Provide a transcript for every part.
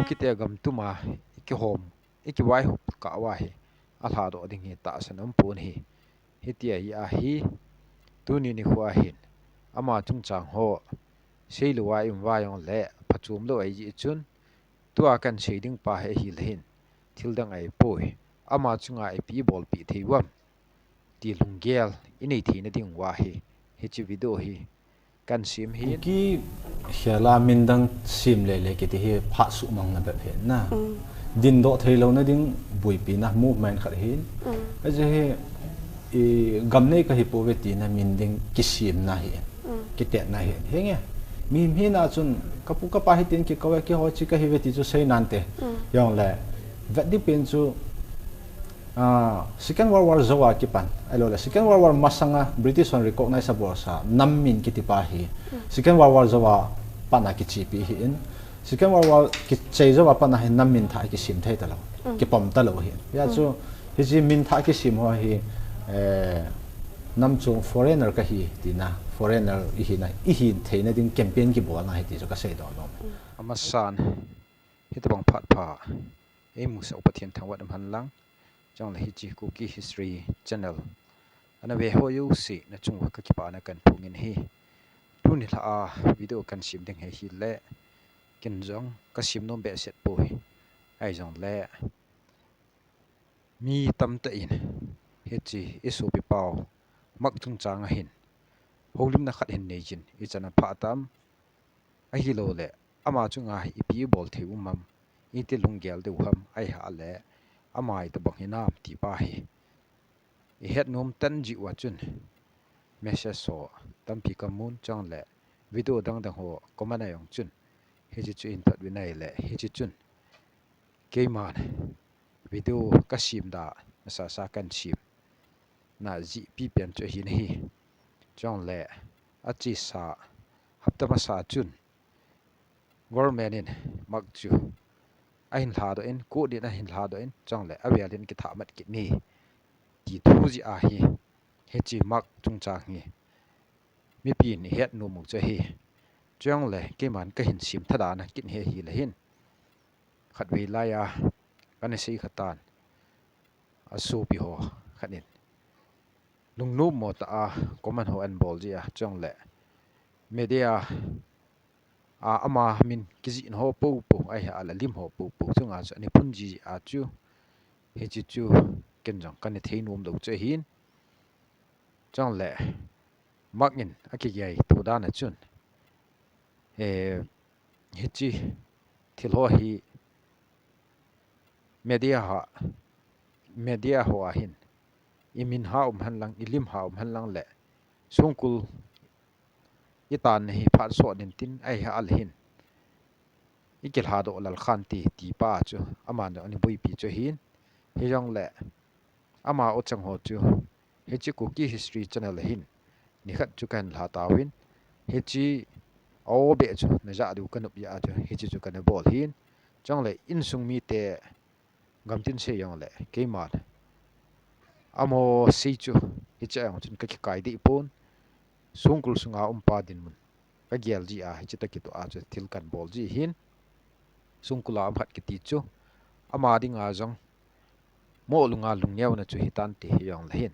kita gam tuma iki hom iki wai hop ka wa hi alha do ding hi ta sanam pun hi hitia ya hi tuni ni khwa hin ama chung chang ho seilu wa im wa yong le phachum lo ai ji chun tua kan shading pa he hi hin thildang ai poi ama chunga ai pi bol pi theiwam ti lunggel inei thi na ding wa hi chi video hi kan sim hi ki hiala mindang sim le le ki ti hi pha su mang na be phe na din do thei lo na ding bui pi na movement khat hin a je he e gamne ka hi poveti na minding ki sim na hi ki te na hi henge mi mi na chun kapu ka pa hi tin ki kawe ki ho chi ka hi veti chu sei nan te yong le vet depend chu Second World War zawa ki pan alo la Second World War masanga British on recognize abo sa nammin ki ti pa hi Second World War zawa pana ki chi pi hi in Second World War ki chei zawa pana hi nammin tha ki sim thai ta lo ki pom ta lo hi ya chu hi ji min tha ki sim ho hi nam chu foreigner ka hi ti na foreigner hi na hi theina ding campaign ki bol na hi ti chu ka sei do no amasan hitabang phat pha ei mu sa upathian thawat am han lang chang la hi chi cookie history channel ana ve ho yu si na chungwa ka ki pa na kan phungin hi tu ni la video kan sim ding he hi le kin jong ka sim nom be set poi ai jong le mi tam ta in he chi isu pi pau mak chung chang hin holim na khat hin nei jin I chana pha tam a hi lo le ama chunga hi pi bol theu mam I te lunggel de ham ai ha le amai to bang hinam ti pa hi I het nom tan ji wa chun message so tampi kamun chang le video dang dang ho komana yong chun he ji chu in that wi nai le he ji chun ke man video ka sim da sa sa kan sim na ji pi pian chu hin hi chang le a chi sa hapta ma sa chun government in mak chu a hin hla do in ko din a hin hla do in chang le avialin ki tha mat ki ni ti thu ji a hi he chi mak chung cha ngi mi pi ni het nu mu che hi chang le ke man ka hin sim thada na kin he hi le hin khat we la ya kan sei khatan asu pi ho khanin lung nu mo ta common ho an bol ji a chang le media ama min kizi ho po po ai ha la lim ho po po chunga cha ni phun ji a chu he chi chu ken jang kan ni thei nom do che hin chang le makin aki gai to da na chun he chi thil ho hi media ho a hin imin ha han lang ilim ha han lang le sungkul itan hi phat so din tin ai ha al hin ikil ha do lal khan ti pa chu ama no ani bui pi chu hin he jong le ama o chang ho chu he chi cookie history channel hin ni khat chu kan la ta win he chi o be chu na ja du kan up ya chu he chi chu kan bol hin chang le in sung mi te gam tin se yong le ke ma amo si chu hi cha yong chun ka ki kai di pon sungkul sunga pa din mun ka gel ji a hi chi ta ki to a chu thil kan bol ji hin sungkula am khat ki ti chu ama ding a jong mo lunga lungyau na chu hitan ti yong la hin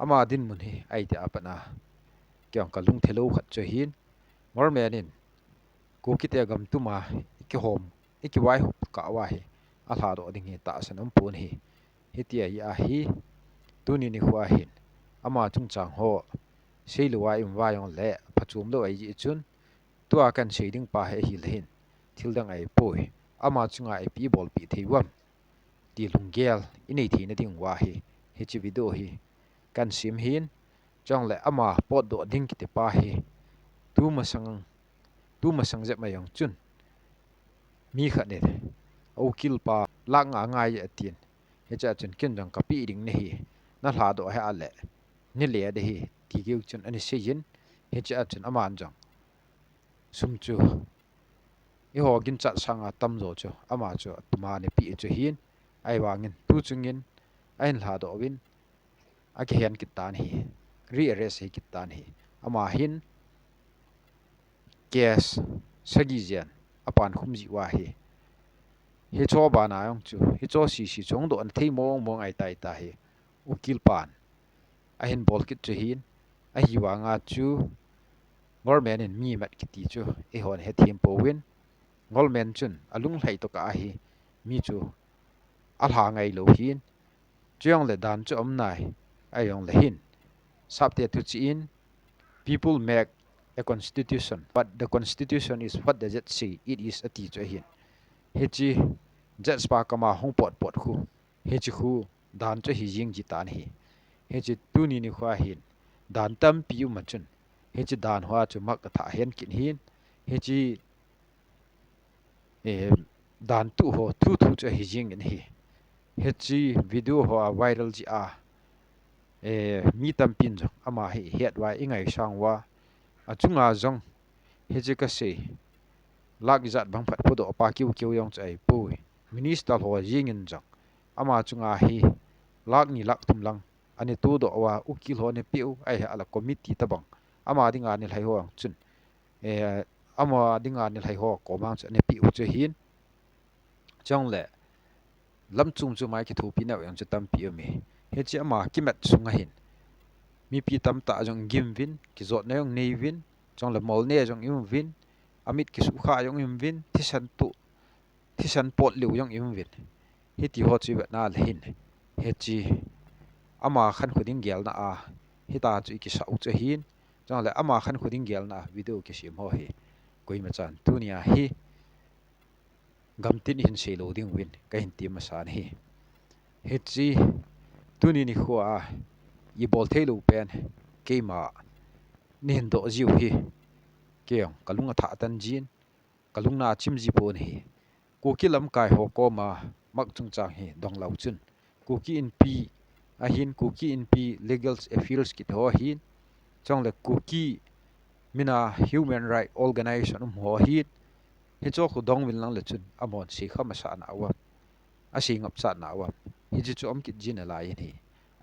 ama din mun hi ai ti apana kyang ka lung thelo khat chu hin ngor menin ko kite gam tuma ki hom iki wai hop ka wa hi alha do ding hi ta sanam pun hi hitia ya hi tuni ni khwa hin ama chung chang ho seilu wa im wa yong le phachum lo ai ji chun tua kan shading pa he hi hin thildang ai poi ama chunga ai pi bol pi theiwam ti lunggel inei thi na ding wa hi chi video hi kan sim hin chang le ama pot do ding ki te pa hi tu ma sang je ma yong chun mi kha ne o kil pa la nga ngai ya tin he cha chun ken jang ka pi ding ne hi na hla do ha ale ni le de hi ti ge chun ani se yin he cha chun ama an jang sum chu I ho gin chat sanga tam zo chu ama chu tuma ne pi chu hin ai wangin tu chungin ain hla do win a ke hian kitan hi re arrest hi kitan hi ama hin case sagi jian apan khum ji wa hi he cho ba na yong chu he cho si chong do an thei mong ai tai ta he ukil pan a hin bol kit chu hin a hi wa nga chu ngormen in mi mat kiti chu e hon he thim po win ngolmen chun alung hlai to ka hi mi chu al ha ngai lo hin chiang le dan chu om nai ayong le hin sapte tu chi in people make a constitution but the constitution is what does it say it is a ti chu hin he chi jet spa kama hong pot khu he chi khu dan chu hi jing ji tan hi he chi tu ni khwa hin dan tam pi ma chun he chi dan hwa chu mak ka tha hen kin hin he chi dan tu ho thu chu hi jing in hi he chi video ho viral ji a mi tam pin jo ama hi het wa ingai sang wa achunga jong he chi ka se lak zat bang phat phodo pa kiu yong chai pu minister ho jing in jong ama chunga hi lak ni lak tum lang ani tu do wa ukil ho ne piu ai ala committee tabang ama dinga ni lai ho chun ama dinga ni lai ho ko mang ne piu che hin chong le lam chung chu mai ki thu pi na yang chu tam pi me he chi ama ki mat sunga hin mi pi tam ta jong gim vin ki zot na yong nei vin chong le mol ne jong im vin amit ki su kha yong im vin thisan pot liu yong im vin he ti ho chi na le hin he chi ama khan khuding gel na a hi ta chu ki sau che hin chong le ama khan khuding gel na video ki sim ho hi koi ma chan tu nia hi gamtin hin se lo ding win ka hin ti ma san hi he chi tu ni khwa i bol thelu pen ke ma nin do jiu hi keong kalunga tha tan jin kalungna chim ji pon hi ku ki lam kai ho ko ma mak chung chang hi dong lau chun ku ki in pi a hin ku ki in pi legal affairs ki tho hin chong le ku ki mina human right organization ho hi he cho khu dong win lang le chun amon si khama sa na wa a si ngap sa na wa hi ji chu om ki jin ala hi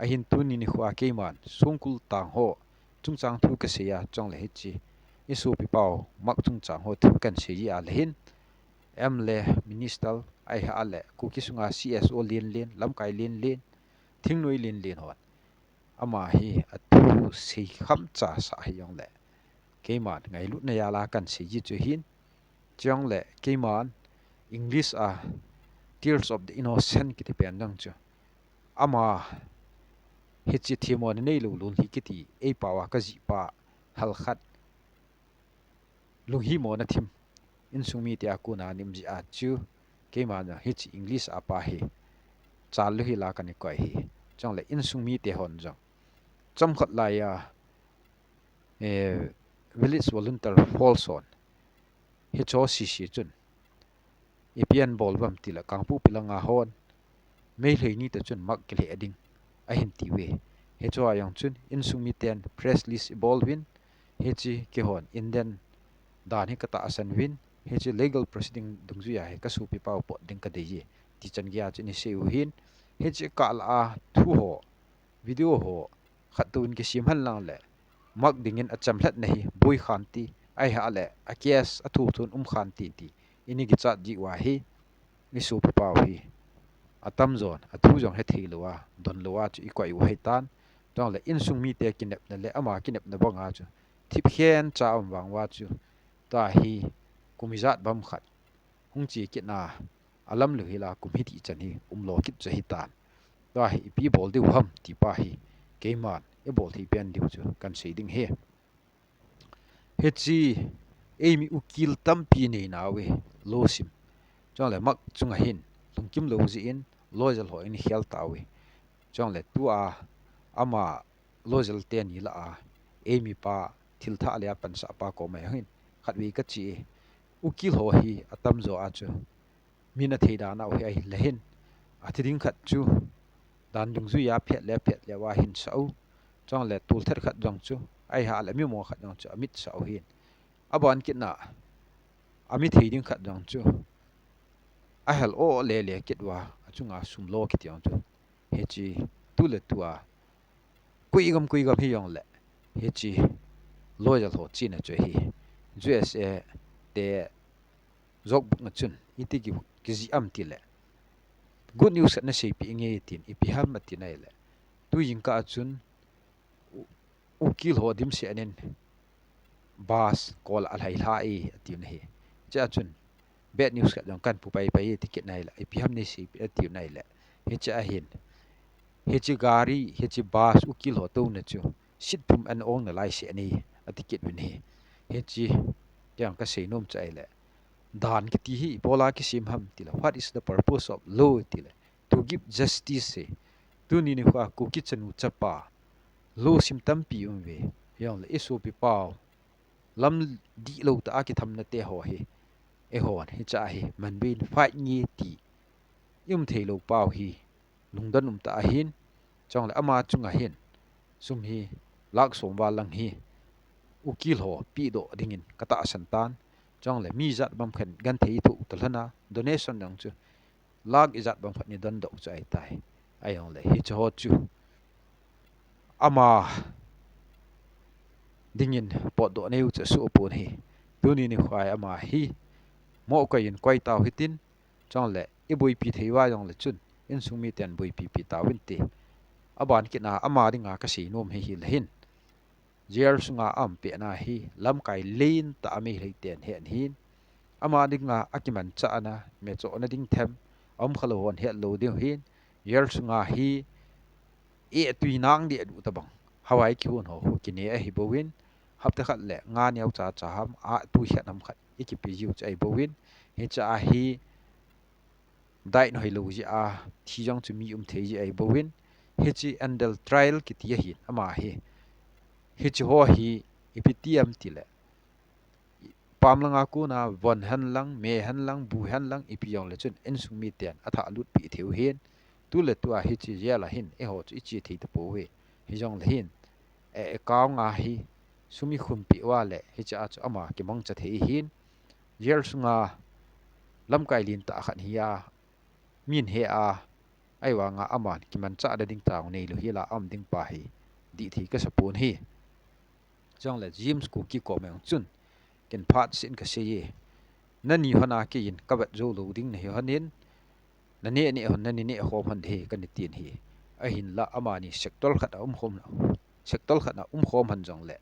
a hin tu ni khwa ke man sungkul tang ho chung chang thu ka se ya chong le hi chi isu pi pau mak chung chang ho thu kan se ya le hin em le minister ai ha le ku ki sunga CSO len lam kai len thing noi len hon ama hi atu si kham cha sa hi yong le ke man ngai lut na ya la kan se ji chu hin chong le ke man english a tears of the innocent ki te pen dang chu ama hi chi thimon nei lu lun hi kiti e pawa ka ji pa hal khat lu hi mo na thim in sumi te akuna nim ji a chu ke man hi chi english apa hi chal lu hi la kan ko hi chong le in sumi te hon jong cham khat la ya village volunteer folson hi cho si chun ipian bol bam tila kangpu pilanga hon mei hlei ni te chun mak ke le ading a hin ti we he cho ayang chun in sumi ten press list bolwin he chi ke hon indian dan hi kata asan win he chi legal proceeding dungju ya he ka su pi pau pot ding ka de ye ti chan gya chu ni se u hin he chi ka la thu ho video ho khatun ki sim han lang le mak dingin acham hlat nahi boi khan ti ai ha le a kes a thu thun khan ti ini gi chat ji wa hi ni su pi pau hi atam zon athu jong he thi lowa don lowa chu ikwai u heitan tong le in sung mi te kinep na le ama kinep na bonga chu thip khen cha om wang wa chu ta hi kumizat bam khat hung chi ki na alam lu hi la kum hi ti chan hi lo kit che hi tan ta hi pi bol de ham ti pa hi ke man e bol thi pen diu chu kan sei ding he he chi emi ukil tam pi nei na we lo sim chong le mak chunga hin lungkim lo ji in lojal ho in hel tawi chong le tu a ama lojal ten hi la a emi pa thil tha le pan sa pa ko mai hin khatwi ka chi ukil ho hi atam zo a chu mina theida na hi le hin athiding khat chu dan dung zu ya phet le wa hin sau chong le tul thar khat jong chu ai ha le mi mo khat jong chu amit sau hin abon kit na ami theiding khat jong chu a hel o le kitwa achunga sumlo kitiang chu he chi tu le tua kuigam hi yong le he chi lojal ho chi na che hi USA te zok buk na chun iti ki am ti le good news na sei pi nge tin ipiham atin ai le tu yingka chun ukil hodim se anen bas kol al hai lai atin he cha chun bad news ka jong kan pu pai pai ticket nai la ipiham nei sei pi atin nai le he cha hin he chi gari he chi bas ukil ho to na chu sit pum an ong na lai se ani atiket win he chi yang ka sei nom chai le dan ki ti hi bola ki sim ham ti la what is the purpose of law ti la to give justice se tu ni ni kwa ku ki chanu chapa law sim tam pi ve yang le isu pi pau lam di lo ta ki tham na te ho he e hon he cha he man bin fight ngi ti thei lo pau hi lungdan ta hin chong le ama chunga hin sum hi lak som wa lang hi ukil ho pi do dingin kata santan chong le mi zat bam khan gan thei thu talhana donation dang chu lag izat bam khan ni dan do chai tai ayong le hi cho chu ama dingin pot do neu cha su pon hi tuni ni khwai ama hi mo ka yin kwai taw hitin chong le i boi pi theiwa yong le chun in sumi ten boi pi tawin te aban kina ama dinga ka sei nom hi hil hin jer sunga am pe na hi lam kai lein ta ami hleiten hen hin ama dinga akiman cha ana me cho na ding them om khalo hon he lo deu hin jer sunga hi e tuinang di adu tabang hawai ki hon ho kine a hi bowin hapta khat le nga nyau cha cha ham a tu hiat nam khat ikipi jiu chai bowin he cha hi dai no hilo ji a thi jong chu mi thei ji ai bowin he chi andal trial ki ti hi ama hi he chi ho hi ipitiam ti le pamlanga ku na von han lang me han lang bu han lang ipiyong le chun en sumi ten atha lut pi theu hen tu le tu a hi chi ya la hin e ho chi chi thei ta po we hi jong le hin e kaw nga hi sumi khum pi wa le hi cha chu ama ki mong cha thei hin yer sunga lam kai lin ta khan hiya min he a ai wa nga aman ki man cha da ding taw nei lo hi la am ding pa hi di thi ka sapon hi jong le james ku ki ko meng chun ken phat sin ka se ye na ni hona ki in ka bat zo lo ding ne hanin na ne ni hon na ni ne ho han he kan tin hi a hin la amani sector khat khom sector khat na khom han jong le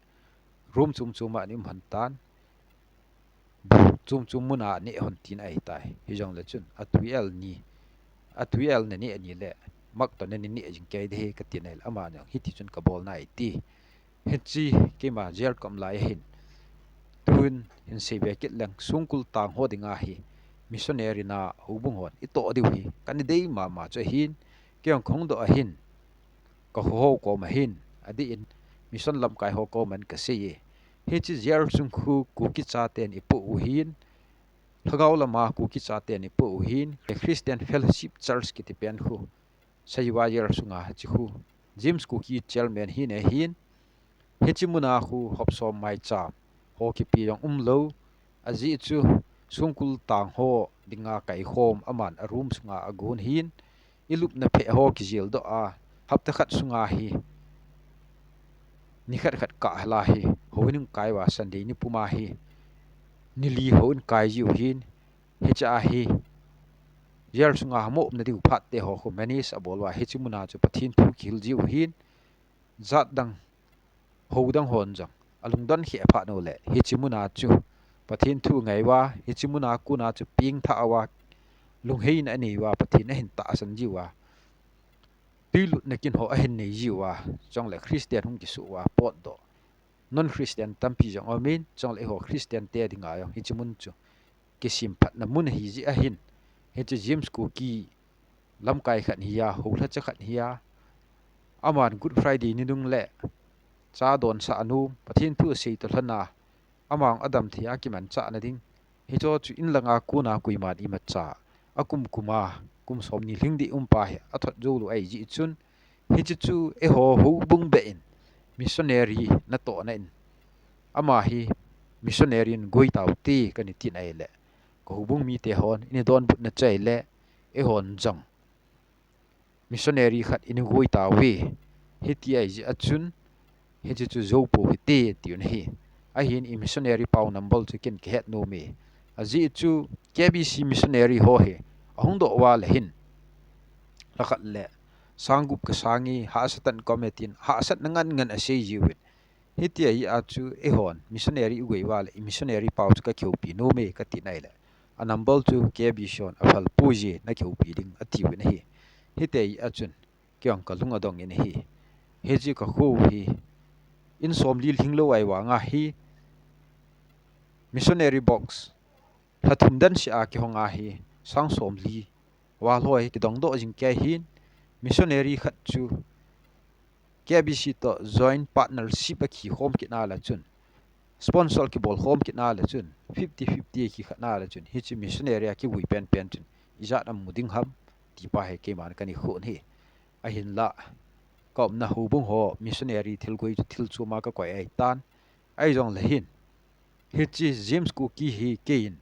room chum ma ni han tan chum muna ne hon tin ai tai hi jong le chun atuel ne ni ani le mak to ne ni jing kai de ka tin ai ama na hi ti chun ka bol nai ti he chi ke ma jer kom lai hin tun in se be kit lang sungkul tang ho dinga hi missionary na hubung hon i to diu hi kan dei ma cha hin kyang khong do a hin ka ho ko ma hin adi in mission lam kai ho ko man ka se ye he chi jer sung khu ku ki cha ten i pu hin thagaw lama ku ki cha ten i pu hin Christian Fellowship Church ki ti pen khu saiwa yer sunga chi khu James ku ki chairman hin e hin he chi muna khu hopsom mai cha ho ki pi yong lo aji chu sungkul tang ho dinga kai khom aman a room sunga agun hin ilup na phe ho ki jil do a hapta khat sunga hi ni khat ka hla hi hoinung kai wa sunday ni puma hi ni li hoin kai jiu hin he cha hi yer sunga mo na diu phat te ho manis abolwa he chi muna chu pathin thu khil jiu hin zat dang hodang hon jang alungdan hi pha no le he chi muna chu pathin thu ngai wa he chi muna ku na chu ping tha awa lunghein ani wa pathin a hin ta san jiwa pilut na kin ho a hin nei jiwa chong le Christian hung ki su wa pot do non Christian tampi jong amen chong le ho Christian te dinga yong hi chi mun chu ki sim phat na mun hi ji a hin he chi James ku ki lam kai khat hiya ho thla cha khat hiya aman good friday ni dung le cha don sa anu pathin thu sei to hlana amang adam thia ki man cha na ding hi cho chu in langa ku na kuima di ma cha akum kuma kum som ni lingdi pa he athot zo lu ai ji chun hi chu e ho bung be in missionary na to na in ama hi missionary goi taw ti kan ti nai le ko bung mi te hon in don but na chai le e hon jang missionary khat in goi taw we hi ti ai ji achun he chu zo po hi te ti un hi a hin i missionary pau nambol chu ken ke het no me azi chu KBC missionary ho he ahung do wa le hin lakat le sanggup ke sangi ha satan kometin ha sat ngan ase jiwit hitia yi achu ehon missionary ugei wa le missionary paus ka khopi no me ka tinai le anambal chu KBC on afal puji na khopi ding atiwin hi hitia yi achun kyang kalunga dong in hi heji ka khu hi in somli hinglo ai wa nga hi missionary box hathum dan si a ki honga hi sang somli wa loi ki dong do jing ke hin missionary khat chu KBC to joint partnership ki home ki na la chun sponsor ki bol home ki na la chun 50-50 ki khat na la chun hi chi missionary ki wi pen chun izat am muding ham ti pa he ke man kani khon hi a hin la kom na hu bung ho missionary thil goi thil chu ma ka koi ai tan ai jong le hin hi chi James Cookie hi kein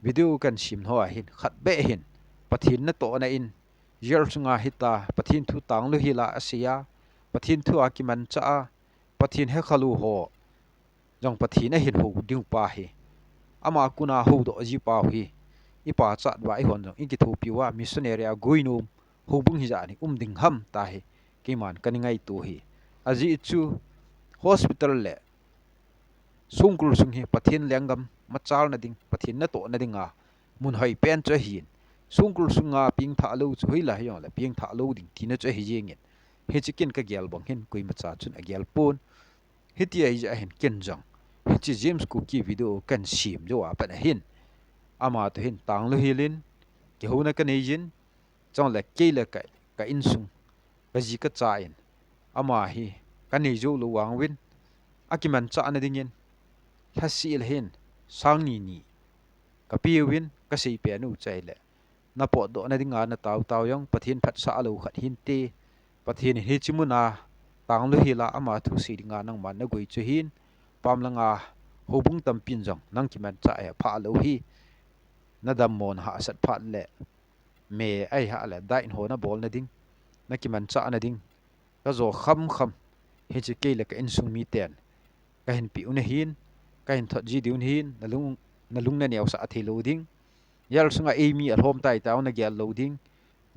video kan sim ho hin khat be hin pathin na to na in yer chunga hita pathin thu tang lu hi la asia pathin thu akiman cha pathin he khalu ho jong pathin a hin ho ding pa hi ama kuna ho do ji pa hi ipa chat wa I hon jong in ki thu piwa missionary a goinum ho bung hi ja ni ding ham ta hi ke man kaningai tu hi aji chu hospital le sungkul sung hi pathin lenggam machal na ding pathin na to na dinga mun hoi pen cha hin sungkul sunga ping tha lo chu hi la hi la ping tha lo ding tina cha hi jeng he chicken ka gel bang hin koi macha chun a gel pon hiti ai ja hin ken jang hi chi James Cookie video kan sim jo a pa na hin ama to hin tang lo hilin ki ho na ka nei jin chong la ke la ka in sung ka ji ka cha in ama hi ka nei jo lo wang win akiman cha na ding yin hasil hin sang ni ka piwin ka sei pe nu chai le na po do na dinga na taw yong pathin phat sa lo khat hin te pathin hi chimuna tang lu hi la ama thu si dinga nang man na goi chu hin pam langa hobung tam pin jong nang ki man cha ya pha lo hi na dam mon ha sat phat le me ai ha la dai ho na bol na ding na ki man cha na ding ka zo kham he chi ke le ka in sung mi ten ka hin pi un hin ka hin thot ji diun hin na lung na neu sa thi lo ding yal sunga emi at home tai taw na gyal loading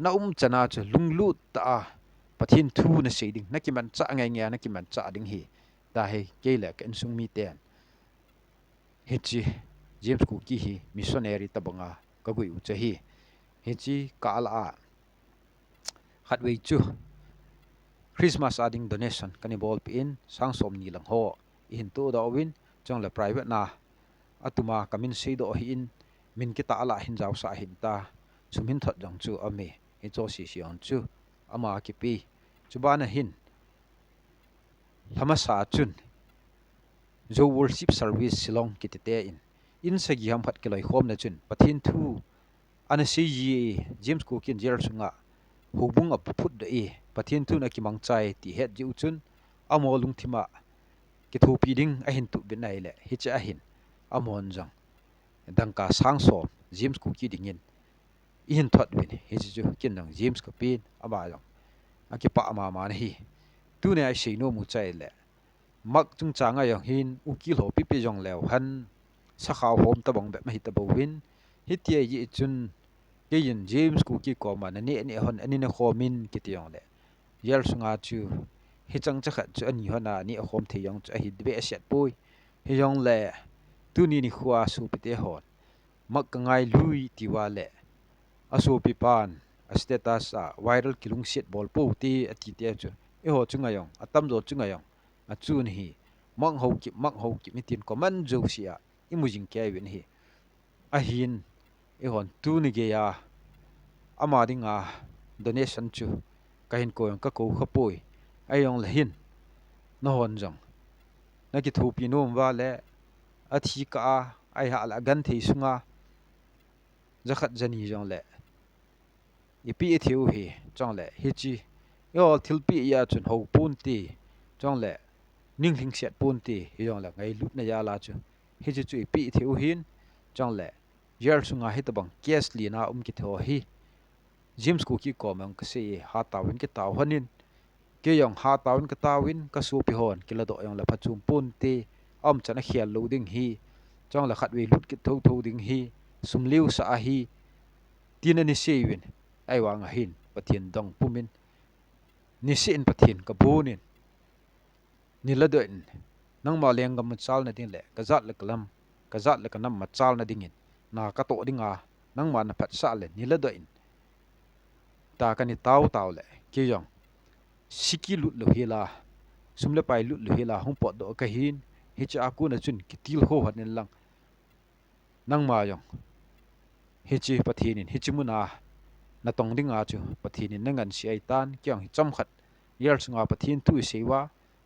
na chana chu lunglut ta pathin thu na sei ding na ki man cha ngai ngia na ki man cha ding hi da he ke le kan sung mi ten he chi James Cookie hi missionary tabanga ka gui u cha hi he chi ka la hatwei chu Christmas ading donation kani bol pin sang som ni lang ho in to da win chong la private na atuma kamin sei do hi in min kita ala hin jaw sa hin ta chumin thot jong chu ame hi cho si on chu ama ki pi chubana hin lama sa chun zo worship service silong kitete in sagi ham phat keloi khom na chun pathin thu ana si yi James Cookie jer sunga hubung ap phut da e pathin thu na ki mang chai ti het ji chun amo lung thima ki thu pi ding a hin tu binai le hi cha hin amon jang dangka sangso James Cookie dingin in thot win he ju kin nang James ka pin aba jang aki pa ama ma hi tu ne ai sei no mu chai le mak chung changa yang hin ukil ho pi jong lew han sa khaw hom ta bang be ma hi ta bo win hi tie yi chun ke yin James Cookie ko ma ne hon ani na khomin ki tiong le yel sunga chu hi chang cha khat chu ani hona ni khom the yong cha hi be set poi hi yong le tu ni khwa su pi te hon mak ngai lui tiwa le aso pi pan status viral kilung set bol po ti ati te chu e ho chunga yong atam do chunga yong a chun hi mang ho ki mitin ko man jo sia imujing ke win hi a hin e hon tu ni ge ya ama dinga donation chu ka hin ko yong ka ko khapoi ayong le hin no hon jong na ki thu pi nom wa le athi ka ai ha la gan thei sunga zakhat jani jong le ipi thiu hi chong le hi chi yo thilpi ya chun ho pun ti chong le ning hling set pun ti hi jong le ngai lut na ya la chu hi chi chu ipi thiu hin chong le yer sunga hi tabang kes li na ki tho hi James Cookie ko mang ka se ha tawin ki taw hanin ke yong ha tawin ka tawin ka su pi hon kila do yong la phachum pun ti chana khial lo ding hi jong la khat we lut ki tho ding hi sum liu sa a hi tin ani se win ai wang hin pathian dong pumin ni sin pathian ka bunin ni la doin nang ma leng gam chal na ding le ka zat la kalam ka zat la kanam ma chal na dingin na ka to dinga nang ma na phat sa le ni la doin ta ka ni taw le ki yong siki lut lo hela sum le pai lut lo hela hong pot do ka hin hi cha ku na chun ki til ho han lang nang ma yong hi chi pathinin hi chimuna na tong dinga chu pathinin nangan si ai tan kyang hi cham khat yer sunga pathin tu sewa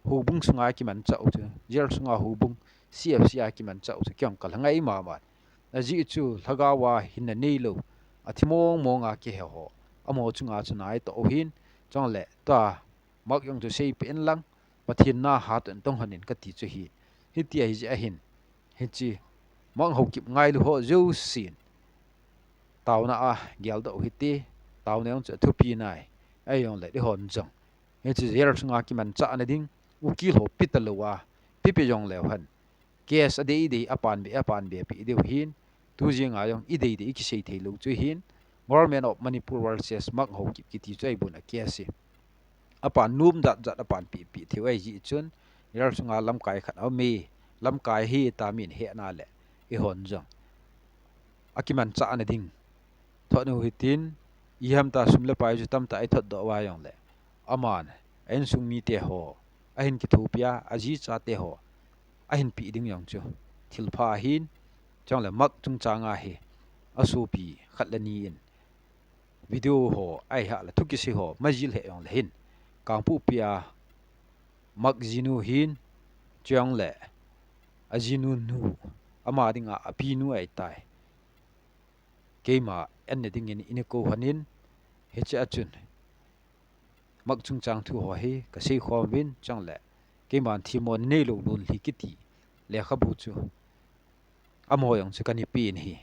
hu bung sunga ki man chau chu yer sunga hu bung cfc ki man chau chu kyang kal ngai ma ma aji chu thaga wa hin nei lo athimong monga ki he ho amo chunga chunai to hin chong le ta mak yong chu sei pen lang pathin na ha ton tong hanin ka ti chu hi ti ai ja hin hi chi mang ho kip ngai lu ho zo sin taw na a gyal do hi ti taw ne ong chu thu pi nai ai yong le de hon jong he chi yer sunga ki man cha na ding u ki ho pitalowa pi pe yong le han kes ade ide apan be pi de hin tu jing a yong ide ki sei thei lu chu hin government of manipur versus mak ho kip ki ti chai bun a kesi apan num dat apan pi thewai ji chun yer sunga lam kai khat a me lam kai hi ta min he na le i hon jong akiman cha na ding thonu hitin iham ta sumle pai ju tam ta ai thot do wa yong le aman en sung mi te ho ahin ki thupia aji cha te ho ahin pi ding yong chu thilpha hin chang le mak chung changa hi asu pi khatlani in video ho ai ha la thuki si ho majil he yong le hin kang pu pia mak jinu hin chang le ajinu nu ama dinga api nu ai tai keima en ding in ko hanin he cha chun mak chung chang thu ho he ka sei khom win chang le keman thimon nei lo lun hi kiti le khabu chu amo yong chu kani pi ni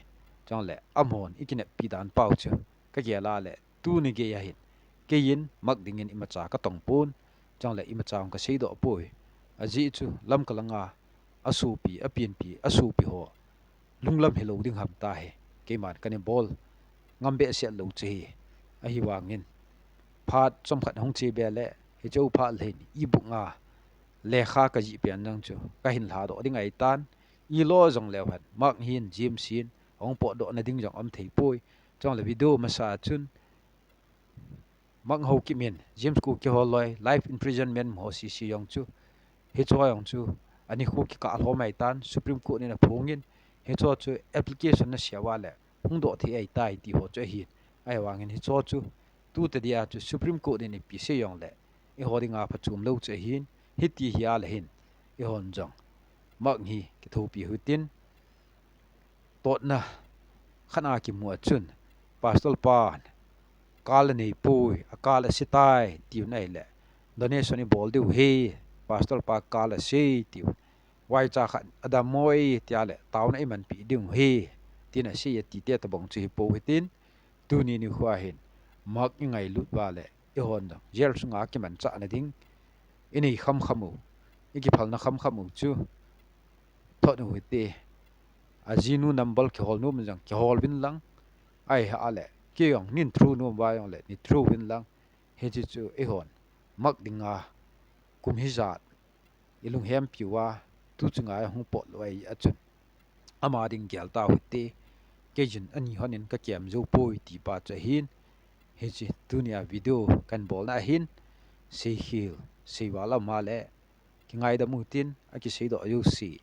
chang le amon ikine pi dan pau chu ka ge la le tu ni ge ya hin ke yin mak ding in ima cha ka tong pun chang le ima chang ka sei do poi aji chu lam kalanga asu pi apin pi asu pi ho lunglam helo ding ham ta he keman kani bol ngambe se lo chi a hi wangin phat som khat hong chi be le hi chou pha le i bunga le kha ka ji pian nang chu ka hin la do ding ai tan i lo jong le han mak hin jim sin hong po do na ding jong am thei poi chong le video ma sa chun mak ho ki min james ku ki hol loi life imprisonment mo si yong chu hi cho yong chu ani khu ki ka lo mai tan supreme court ni na phongin hi cho chu application na siawa le hung do thi ai tai ti ho che hi ai wangin hi cho chu tu te dia chu supreme court ni pi se yong le e hodinga phachum lo che hin hi ti hia le hin e hon jong mak hi ki thu pi hutin tot na khana ki mu chun pastor pan kal nei pui akala sitai ti nai le donation ni bol du he pastor pa kala sei ti wai cha khan adam moi tia le taw na man pi ding he tin a sei ti te ta bong chi po hitin tu ni khwa hin mak ngai lut ba le e hon da yer sunga ki man cha na ding ini khamu iki phal na khamu chu thot nu te ajinu nambal ki hol nu mjang ki hol bin lang ai ha ale ki yong nin thru nu ba yong le ni thru bin lang he chi chu e hon mak dinga kum hi zat ilung hem piwa tu chunga hung pot loi achun ama ding gyal ta hutte kejin ani honin ka kem zo poi ti pa cha hin he chi dunia video kan bol na hin sei hil sei wala ma le ki ngai da mutin aki sei do yu si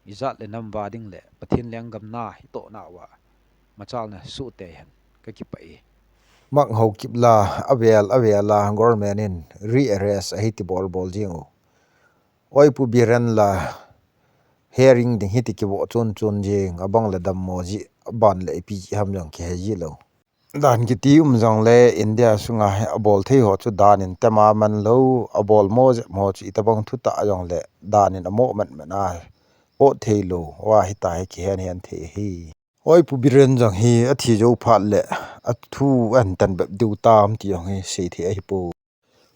izat le nam ba ding le pathin leng gam na hi to na wa machal na su te han ka ki pai mak ho kipla awela government in rearrest a hiti bol jingu oi pu biran la hearing ding hiti ki bo chun jing abang la dam mo ji ban le pi ham jong ke ji lo dan ki ti jong le india sunga bol thei ho chu dan in tema man lo abol mo chi tabang thu ta jong le dan in amo man na o thei lo wa hi ta ki hen the hi oi pu biran jong hi a thi jo phat le a thu an tan ba du tam ti jong hi sei the hi pu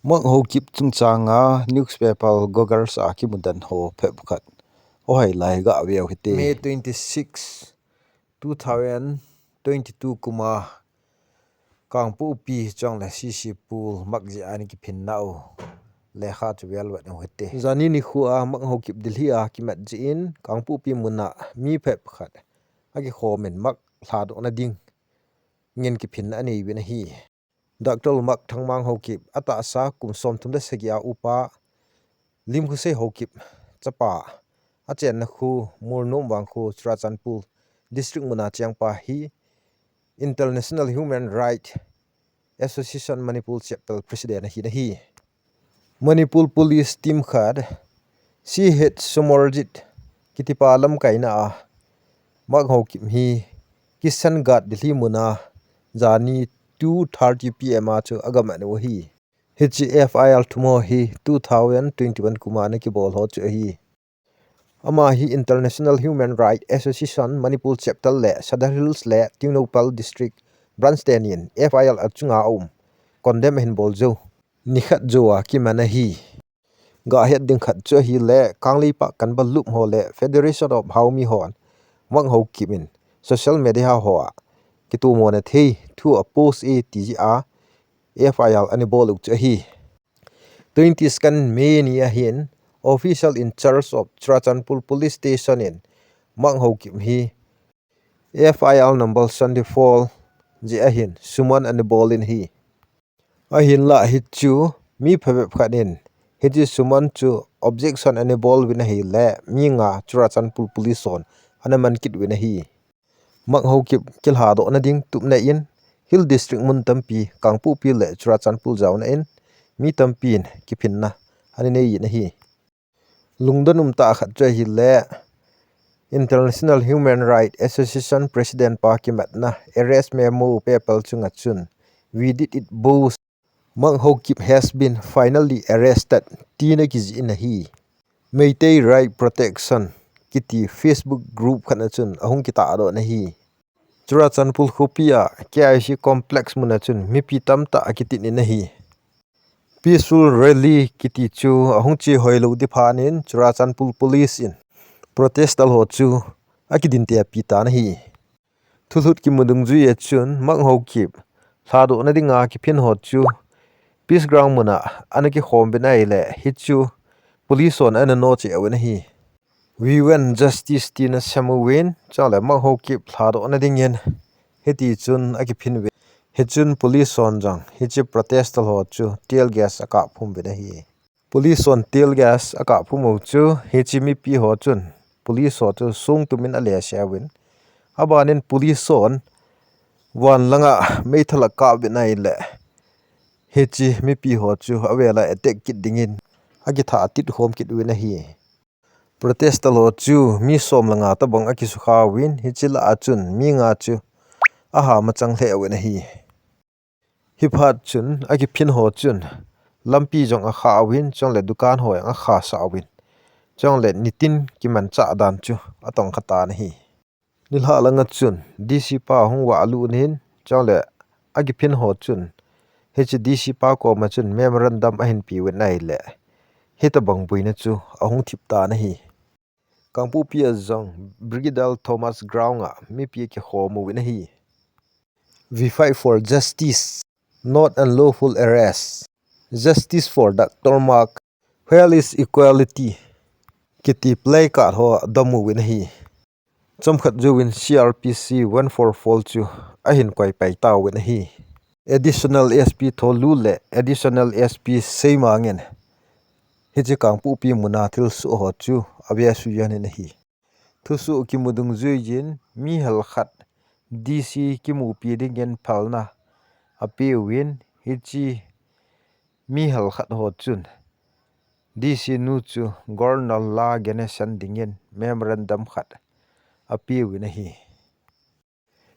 mak ho kip chung changa newspaper gogars a ki mudan ho phe bukhat hai lai ga aweu hite May 26 2022 kuma kangpu pi chong la cc pool makji ani ki phinnau le kha chwel wa no hite zani ni khuwa mak ho kip dilhia ki mat ji in kangpu pi muna mi phep khat agi khomen mak thad ona ding ngin ki phin ani win hi Dr. mak thangmang ho kip ata sa kum som thum da segya upa lim khu se ho kip chapa achen na khu murnom wang khu Churachandpur district muna changpa hi International Human Rights Association Manipur chapter president hi Manipur police team khad CH Somorjit kitipalam kaina mak ho kim hi kisan gat dilhi muna jani 2:30 pm chu agam anu hi HFIL thumo hi 2021 kumana ki bol ho chu hi ama hi International Human Rights Association Manipur chapter le Sadar Hills le Tingnopal district branch tenian FIL achunga condemn hin boljo nikhat jowa ki mana hi ga het ding khat cho hi le kangli pa kan balup ho le Federation of Haumi hon wang ho kimin social media ho kitu mo na thei thu a post a tga FIL ani boluk cho hi 20 scan me ni a hin official in charge of Churachandpur police station in mang ho kim hi FIL number 74 ji a hin suman and bolin hi a hin la hi chu mi phebe khanin hi ji suman chu objection and bol win hi le mi nga Churachandpur police on anaman kit win hi mang ho kip kil ha do na ding tup na in Hill district mun tampi kangpu pi le Churachandpur zauna in mi tampin ki phinna ani nei na hi lungdanum ta khat cha hi le International Human Rights Association President Pakimat na arrest memo papal chunga chun we did it both mang ho kip has been finally arrested tina ki in hi Meitei Right Protection kiti Facebook group khana chun ahung kita ado na hi Churachandpur khopia KIC complex muna chun mi pi tamta akiti ni na hi peaceful rally kiti chu ahung chi hoilo di phanin Churachandpur police in protest al ho chu akidin te pita na hi thuthut ki mudung ju ye chun mang ho kip thado na dinga ki phin ho chu peace ground muna anaki khom benai le hi chu police on an no che awena hi we want justice tina samuwen chala mang ho kip thado na dingyen heti chun aki phin we hechun police on jang hichi protest al ho chu tear gas aka phum be hi police on tear gas aka phumo chu hichi mi pi ho chun police ho chu sung tumin ale shawin abanin police on wan langa meithala ka be nai le hechi mi pi ho chu awela attack kit dingin agi tha tit hom kit wina hi protest lo chu mi som langa ta bang aki su kha win hichila achun mi nga chu aha ma chang the wina hi hi phat chun agi phin ho chun lampi jong a kha win chong le dukan hoi a kha sa win chong le nitin ki man cha dan chu atong khata na hi nilha langa chun dc pa hung wa alu nin chong le agi phin ho chun HDC pa ko ma chun memorandum a hin pi wen nai le heta bang buina chu ahung thipta na hi kangpu pia zong Brigadier Thomas Ground a mi pi ki khomu win hi we fight for justice not unlawful arrest justice for Dr. Mark where is equality kiti play ka ho damu win hi chomkhat juwin CRPC 144 chu ahin koi pai taw win hi additional SP tholu le additional SP seimangen hiji kangpu pi munathil su ho chu abya su yan ne hi thusu ki mudung zuijin mi hal khat DC ki mu pi dingen phalna api win hiji mi hal khat ho chun DC nu chu gornal la genesan dingen memorandum khat api win hi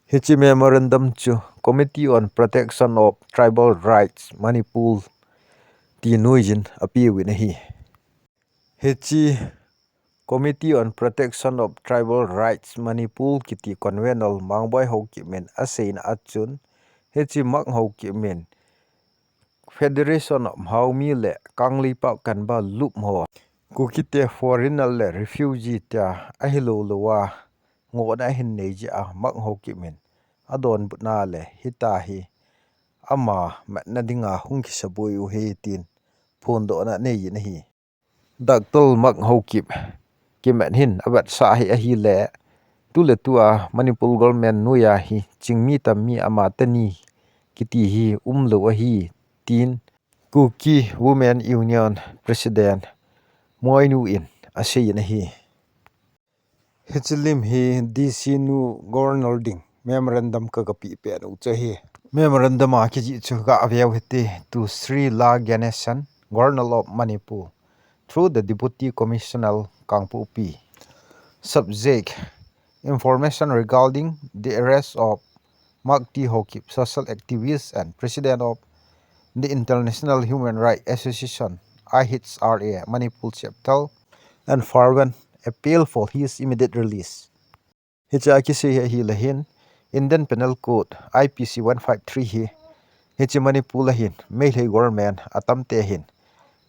hichi memorandum chu Committee on Protection of Tribal Rights Manipur ti nuijin api win hi hichi Committee on Protection of Tribal Rights Manipur kiti convenal mangboy ho ki men asein achun hichi mak ho ki men Federation of Haumi le kangli pa kan ba lup ho กูคิดเต foreigner และ refugee ตาอะฮิโลโลวาโงนะหินเนจิอะมักโฮกิมินอะดอนบุนาเลฮิตาฮิอะมาแมนะดิงาหุงกิสะบุยอุเฮตินพูนโดนะเนยินะฮีดักตลมักโฮกิมกิแมนหินอะบัดสาฮิอะฮีแลตุเลตัวมณิปุลกอลแมนนุยาฮิจิงมีตามีอะมาตะนีกิติฮีโลอะฮีตินกูกี Women Union President มวยนูอินอาเซียนฮีHichilim hi DC nu Governor Ding Memorandum ka kapi pe no chahi Memorandum a ki ji chu ga avyaw hiti to Sri La Ganesan Governor of Manipur through the Deputy Commissioner Kangpu P subject information regarding the arrest of Makti Hokip social activist and president of the International Human Rights Association IHRA Manipur chapter and fervent appeal for his immediate release. Hicha kisi hi lahin Indian Penal Code IPC 153 hi hichi Manipur lahin mehlei government atam te hin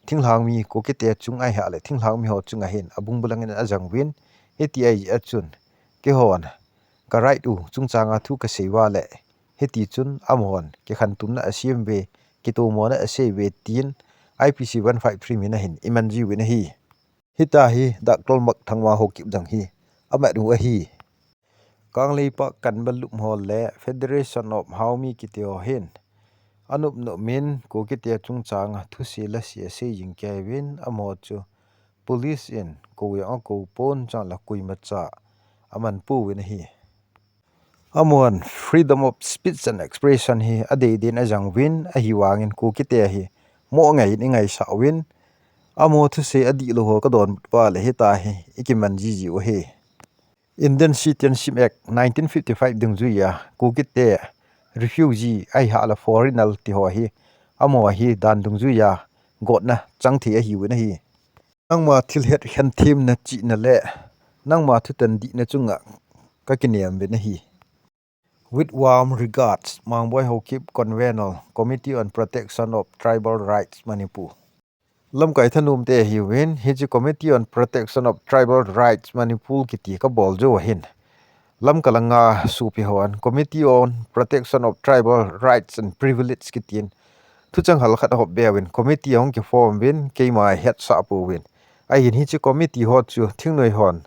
thinglang mi ko ke te chung ai ha le thinglang mi ho chung a hin abung bulangin ajang win heti ai achun ke hon ka right u chung changa thu ka sewa le heti chun amon ke khan tum na asim be ki to mo na ase we tin IPC 153 mi na hin imanji win hi hita hi daktol mak thangwa hokip jang hi ama du a hi kanglei pa kan balum hol le Federation of Haumi kiteo hin anup no min ko kite chung chang thu se la se jing kevin amo chu police in ko ya ko pon cha la kui ma cha aman pu win hi amon freedom of speech and expression hi ade din ajang win a hi wangin ko kite hi mo ngai ni ngai sa win amo thu se adi lo ho ka don pa le heta hi ikiman ji o he Indian Citizenship Act 1955 ding ju ya ku kite refugee ai ha la foreigner ti ho hi amo hi dan dung ju ya got na chang thi a hi wi na hi nangma thil het hen thim na chi na le nangma thu tan di na chunga ka kiniam be na hi with warm regards Mangboy Hokip Convenal Committee on Protection of Tribal Rights Manipur lam kai thanum te hi win hi chi Committee on Protection of Tribal Rights Manipur ki ti ka bol jo hin lam kalanga supi hon Committee on Protection of Tribal Rights and Privilege ki tin thu chang hal khat hob bewin committee ong ki form win ke mai het sa pu win ai hin hi chi committee ho chu thingnoi hon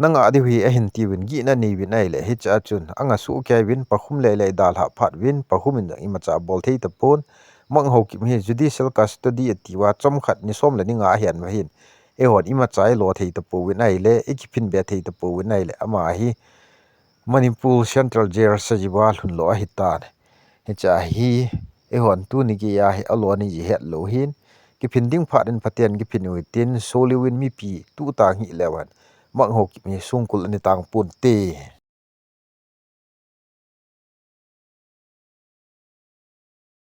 nanga adi hi a hin ti win gi na ni win ai le hi cha chun anga su ke win pakhum le le dal ha phat win pakhum in i ma cha bol thei ta pon mang ho ki mi judicial custody atiwa chom khat ni som le ni nga hian ma hin e hon i ma chai lo thei ta pu win ai le e ki phin be thei ta pu win ai le ama hi Manipur Central Jail sajiwa hun lo a hitan he cha hi e hon tu ni gi ya hi alo ni ji het lo hin ki phin ding pha den pathian ki phin wi tin soliwin mi pi tu ta ngi lewan mang ho ki mi sungkul ani tang pun te